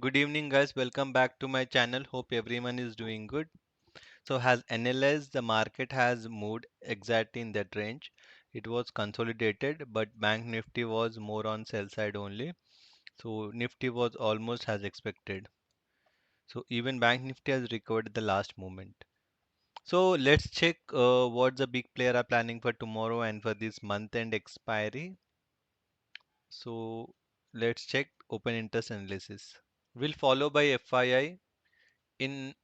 Good evening, guys. Welcome back to my channel. Hope everyone is doing good. So, as analyzed, the market has moved exactly in that range. It was consolidated, but Bank Nifty was more on sell side only. So, Nifty was almost as expected. So, even Bank Nifty has recovered at the last moment. So, let's check what the big player are planning for tomorrow and for this month end expiry. So, let's check open interest analysis. We'll follow by FII. In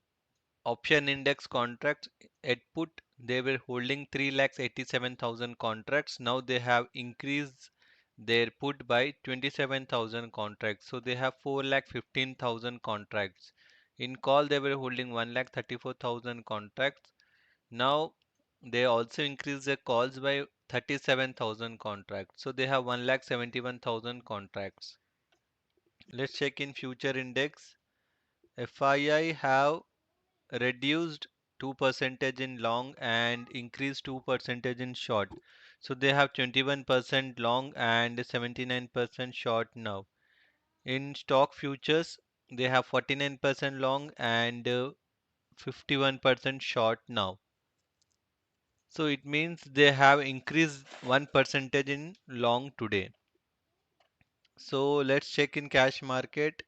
option index contracts at put, they were holding 3,87,000 contracts. Now they have increased their put by 27,000 contracts, so they have 4,15,000 contracts. In call they were holding 1,34,000 contracts. Now they also increased their calls by 37,000 contracts, so they have 1,71,000 contracts. Let's check in future index. FII have reduced 2 percentage in long and increased 2 percentage in short. So they have 21% long and 79% short now. In stock futures, they have 49% long and 51% short now. So it means they have increased 1 percentage in long today. So let's check in cash market.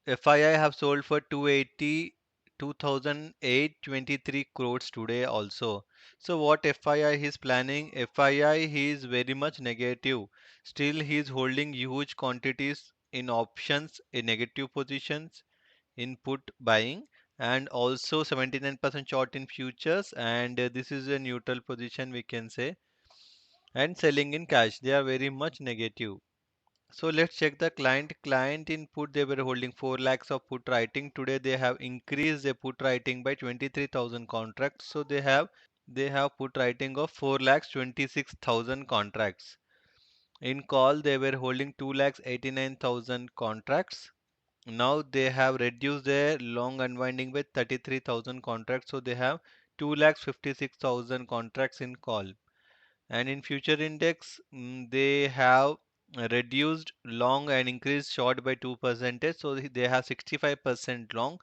FII have sold for 282,823 crores today also. So what FII is planning? FII he is very much negative. Still he is holding huge quantities in options in negative positions in put buying and also 79% short in futures and this is a neutral position we can say and selling in cash. They are very much negative. So let's check the client. Client input they were holding 4 lakhs of put writing. Today they have increased their put writing by 23,000 contracts. So they have put writing of 4 lakhs 26,000 contracts. In call they were holding 2 lakhs 89,000 contracts. Now they have reduced their long unwinding by 33,000 contracts. So they have 2 lakhs 56,000 contracts in call. And in future index, they have reduced long and increased short by 2 percentage. So they have 65% long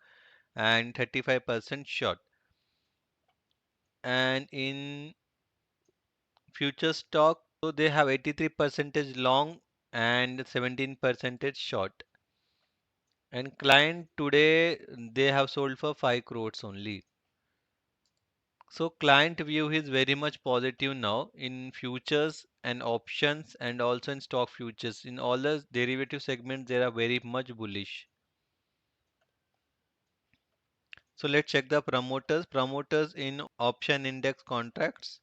and 35% short. And in future stock, so they have 83 percentage long and 17 percentage short. And client today they have sold for 5 crores only. So client view is very much positive now in futures and options and also in stock futures. In all the derivative segments, they are very much bullish. So let's check the promoters. Promoters in option index contracts,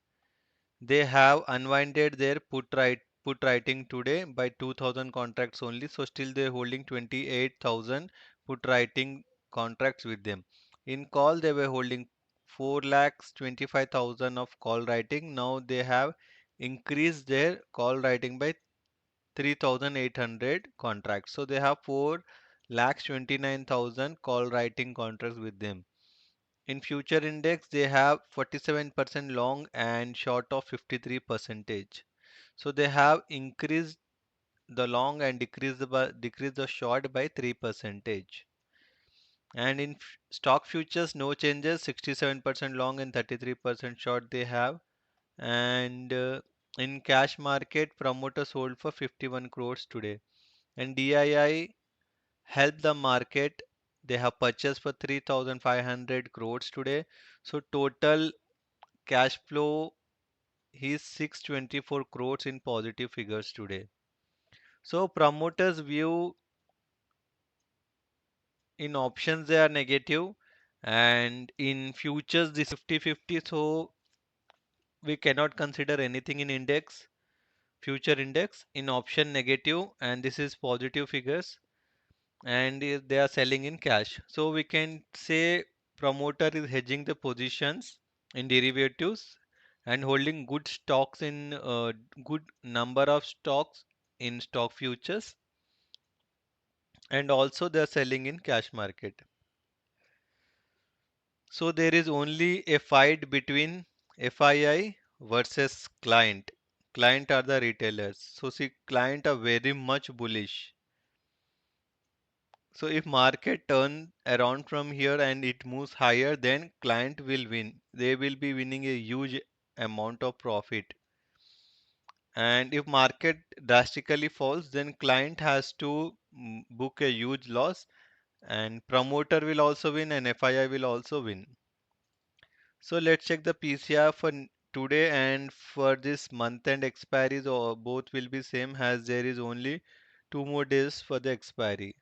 they have unwinded their put writing today by 2,000 contracts only. So still they're holding 28,000 put writing contracts with them. In call they were holding 4 lakhs 25,000 of call writing. Now they have increased their call writing by 3,800 contracts. So they have 4 lakhs 29,000 call writing contracts with them. In future index, they have 47% long and short of 53 percentage. So they have increased the long and decreased the short by 3 percentage. And in stock futures, no changes, 67% long and 33% short they have. And in cash market, promoter sold for 51 crores today. And DII helped the market. They have purchased for 3,500 crores today. So total cash flow is 624 crores in positive figures today. So promoters view in options they are negative and in futures this 50-50, so we cannot consider anything in index future index in option negative and this is positive figures and they are selling in cash. So we can say promoter is hedging the positions in derivatives and holding good stocks in good number of stocks in stock futures and also they are selling in cash market. So there is only a fight between FII versus client. Client are the retailers. So see client are very much bullish. So if market turn around from here and it moves higher, then client will win. They will be winning a huge amount of profit. And if market drastically falls, then client has to book a huge loss, and promoter will also win and FII will also win. So let's check the PCR for today and for this month end expiries, or both will be same as there is only 2 more days for the expiry,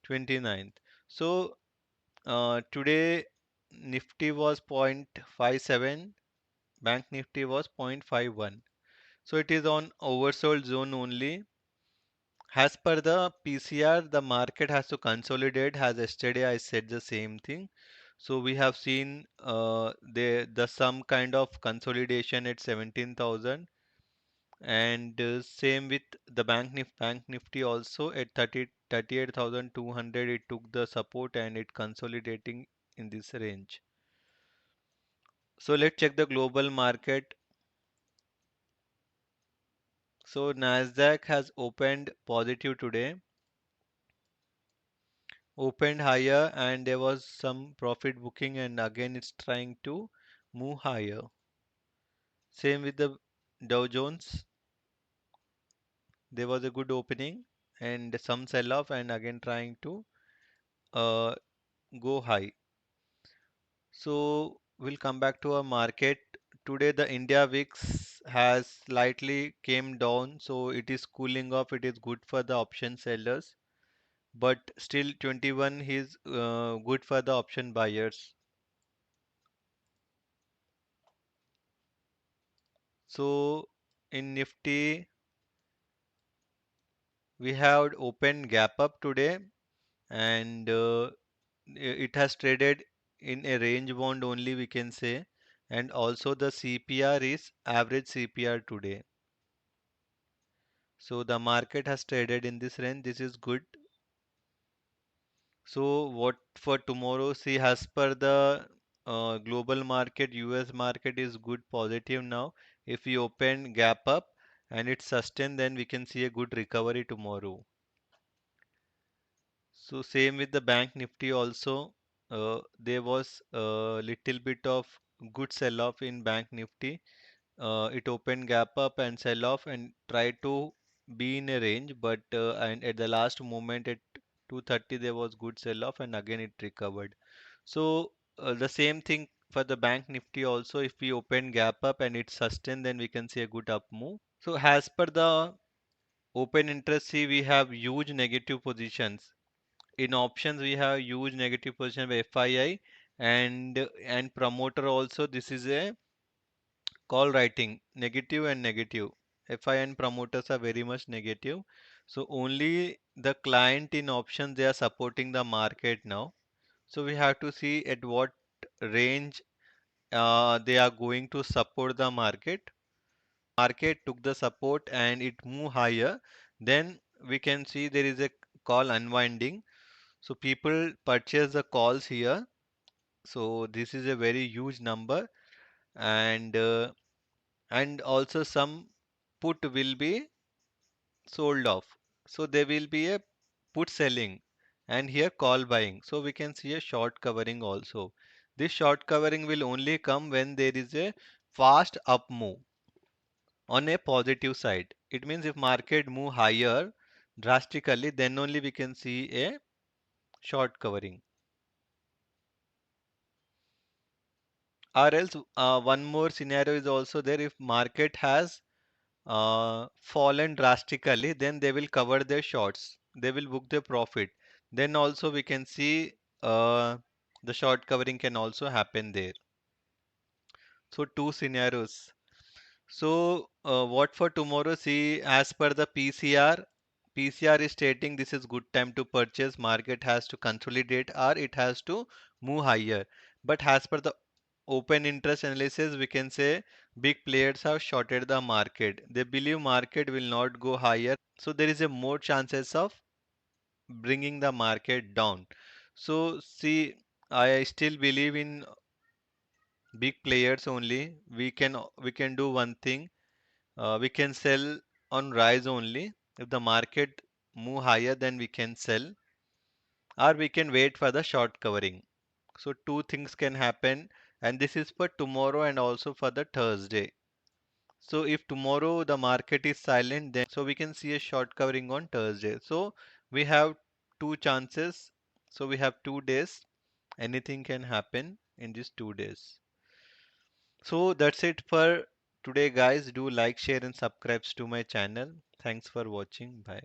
29th. So today Nifty was 0.57, Bank Nifty was 0.51. So it is on oversold zone only. As per the PCR, the market has to consolidate. As yesterday I said the same thing. So we have seen the some kind of consolidation at 17,000, and same with the Bank Nifty also at 38,200. It took the support and it consolidating in this range. So let's check the global market. So Nasdaq has opened positive today, opened higher, and there was some profit booking, and again it's trying to move higher. Same with the Dow Jones. There was a good opening and some sell off, and again trying to uh, go high. So we'll come back to our market. Today the India VIX has slightly came down, so it is cooling off. It is good for the option sellers, but still 21 is good for the option buyers. So in Nifty, we have opened gap up today, and it has traded in a range bound only, we can say. And also the CPR is average CPR today. So the market has traded in this range. This is good. So what for tomorrow? See, as per the global market, US market is good positive now. If we open gap up and it sustain, then we can see a good recovery tomorrow. So same with the Bank Nifty also. There was a little bit of good sell-off in Bank Nifty. It opened gap up and sell off and tried to be in a range, but and at the last moment at 230 there was good sell-off and again it recovered. So the same thing for the Bank Nifty also. If we open gap up and it sustain, then we can see a good up move. So as per the open interest, see we have huge negative positions. In options, we have huge negative position by FII and promoter also. This is a call writing, negative and negative. FI and promoters are very much negative. So only the client in options they are supporting the market now. So we have to see at what range they are going to support the market. Market took the support and it moved higher. Then we can see there is a call unwinding. So people purchase the calls here. So this is a very huge number, and also some put will be sold off. So there will be a put selling and here call buying. So we can see a short covering also. This short covering will only come when there is a fast up move on a positive side. It means if market move higher drastically, then only we can see a short covering. Or else one more scenario is also there. If market has fallen drastically, then they will cover their shorts. They will book their profit. Then also we can see the short covering can also happen there. So two scenarios. So what for tomorrow? See, as per the PCR, PCR is stating this is good time to purchase. Market has to consolidate or it has to move higher. But as per the open interest analysis, we can say big players have shorted the market. They believe market will not go higher. So there is a more chances of bringing the market down. So see, I still believe in big players only. We can do one thing. We can sell on rise only. If the market move higher, then we can sell. or we can wait for the short covering. So two things can happen, and this is for tomorrow and also for the Thursday. So if tomorrow the market is silent, then so we can see a short covering on Thursday. So we have two chances. So we have 2 days. Anything can happen in these 2 days. So that's it for today, guys. Do like, share, and subscribe to my channel. Thanks for watching. Bye.